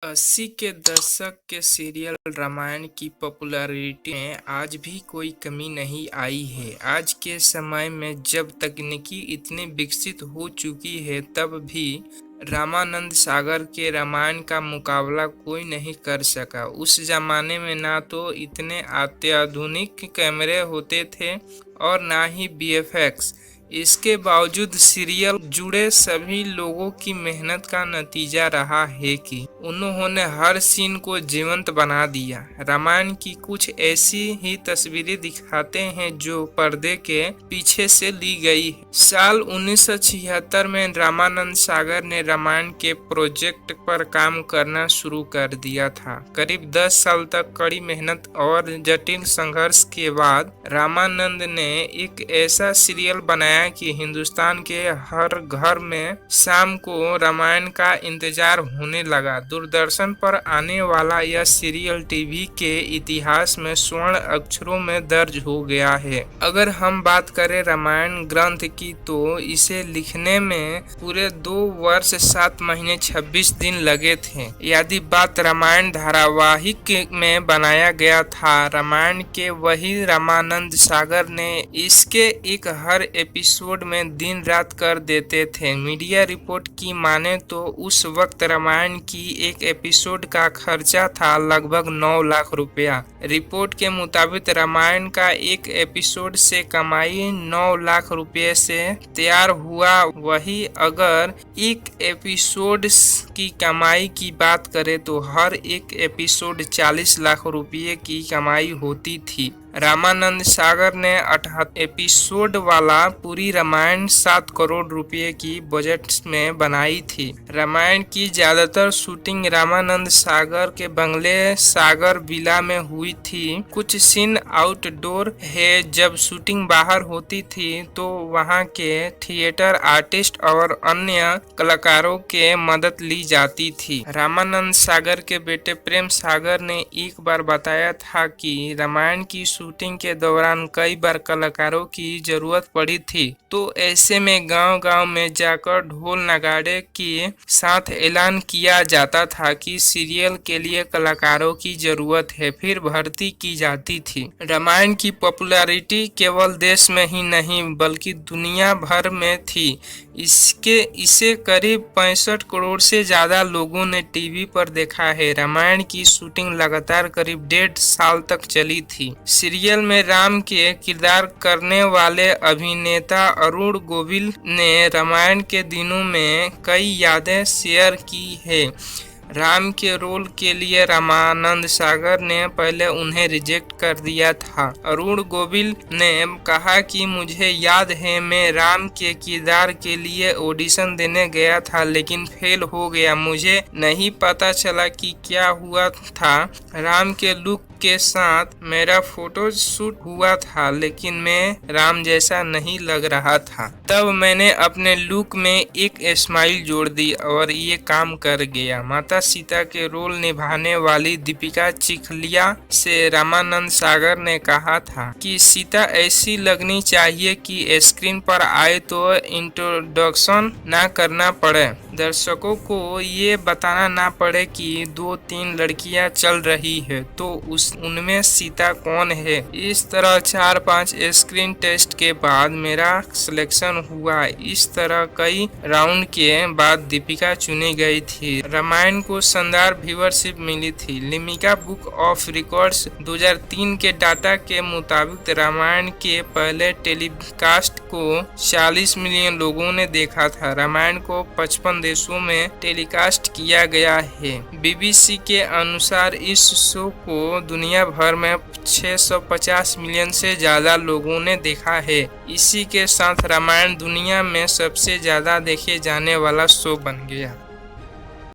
80 के दशक के सीरियल रामायण की पॉपुलैरिटी में आज भी कोई कमी नहीं आई है। आज के समय में जब तकनीकी इतनी विकसित हो चुकी है, तब भी रामानंद सागर के रामायण का मुकाबला कोई नहीं कर सका। उस जमाने में ना तो इतने अत्याधुनिक कैमरे होते थे और ना ही वीएफएक्स। इसके बावजूद सीरियल जुड़े सभी लोगों की मेहनत का नतीजा रहा है कि उन्होंने हर सीन को जीवंत बना दिया। रामायण की कुछ ऐसी ही तस्वीरें दिखाते हैं जो पर्दे के पीछे से ली गई है। साल 1976 में रामानंद सागर ने रामायण के प्रोजेक्ट पर काम करना शुरू कर दिया था। करीब 10 साल तक कड़ी मेहनत और जटिल संघर्ष के बाद रामानंद ने एक ऐसा सीरियल बनाया कि हिंदुस्तान के हर घर में शाम को रामायण का इंतजार होने लगा। दूरदर्शन पर आने वाला यह सीरियल टीवी के इतिहास में स्वर्ण अक्षरों में दर्ज हो गया है। अगर हम बात करें रामायण ग्रंथ की, तो इसे लिखने में पूरे 2 वर्ष 7 महीने 26 दिन लगे थे। यदि बात रामायण धारावाहिक में बनाया गया था, रामायण के वही रामानंद सागर ने इसके एक हर एपिसोड में दिन रात कर देते थे। मीडिया रिपोर्ट की माने तो उस वक्त रामायण की एक एपिसोड का खर्चा था लगभग 9 लाख रुपया। रिपोर्ट के मुताबिक रामायण का एक एपिसोड से कमाई 9 लाख रुपये से तैयार हुआ। वही अगर एक एपिसोड की कमाई की बात करें तो हर एक एपिसोड 40 लाख रुपये की कमाई होती थी। रामानंद सागर ने 78 एपिसोड वाला पूरी रामायण 7 करोड़ रुपए की बजट में बनाई थी। रामायण की ज्यादातर शूटिंग रामानंद सागर के बंगले सागर विला में हुई थी। कुछ सीन आउटडोर है। जब शूटिंग बाहर होती थी तो वहां के थिएटर आर्टिस्ट और अन्य कलाकारों के मदद ली जाती थी। रामानंद सागर के बेटे प्रेम सागर ने एक बार बताया था कि रामायण की शूटिंग के दौरान कई बार कलाकारों की जरूरत पड़ी थी, तो ऐसे में गांव-गांव में जाकर ढोल नगाड़े के साथ ऐलान किया जाता था कि सीरियल के लिए कलाकारों की जरूरत है, फिर भर्ती की जाती थी। रामायण की पॉपुलैरिटी केवल देश में ही नहीं बल्कि दुनिया भर में थी। इसे करीब 65 करोड़ से ज्यादा लोगों ने टीवी पर देखा है। रामायण की शूटिंग लगातार करीब 1.5 साल तक चली थी। सीरियल में राम के किरदार करने वाले अभिनेता अरुण गोविल ने रामायण के दिनों में कई यादें शेयर की है। राम के रोल के लिए रामानंद सागर ने पहले उन्हें रिजेक्ट कर दिया था। अरुण गोविल ने कहा कि मुझे याद है मैं राम के किरदार के लिए ऑडिशन देने गया था लेकिन फेल हो गया। मुझे नहीं पता चला कि क्या हुआ था। राम के लुक के साथ मेरा फोटो शूट हुआ था लेकिन मैं राम जैसा नहीं लग रहा था। तब मैंने अपने लुक में एक स्माइल जोड़ दी और ये काम कर गया। माता सीता के रोल निभाने वाली दीपिका चिखलिया से रामानंद सागर ने कहा था कि सीता ऐसी लगनी चाहिए कि स्क्रीन पर आए तो इंट्रोडक्शन ना करना पड़े, दर्शकों को ये बताना ना पड़े कि 2-3 लड़कियां चल रही है तो उनमें सीता कौन है। इस तरह 4-5 स्क्रीन टेस्ट के बाद मेरा सिलेक्शन हुआ। इस तरह कई राउंड के बाद दीपिका चुनी गई थी। रामायण को शानदार व्यूअरशिप मिली थी। लिम्का बुक ऑफ रिकॉर्ड्स 2003 के डाटा के मुताबिक रामायण के पहले टेलीकास्ट को 40 मिलियन लोगों ने देखा था। रामायण को 55 देशों में टेलीकास्ट किया गया है। बीबीसी के अनुसार इस शो को दुनिया भर में 650 मिलियन से ज्यादा लोगों ने देखा है। इसी के साथ रामायण दुनिया में सबसे ज्यादा देखे जाने वाला शो बन गया।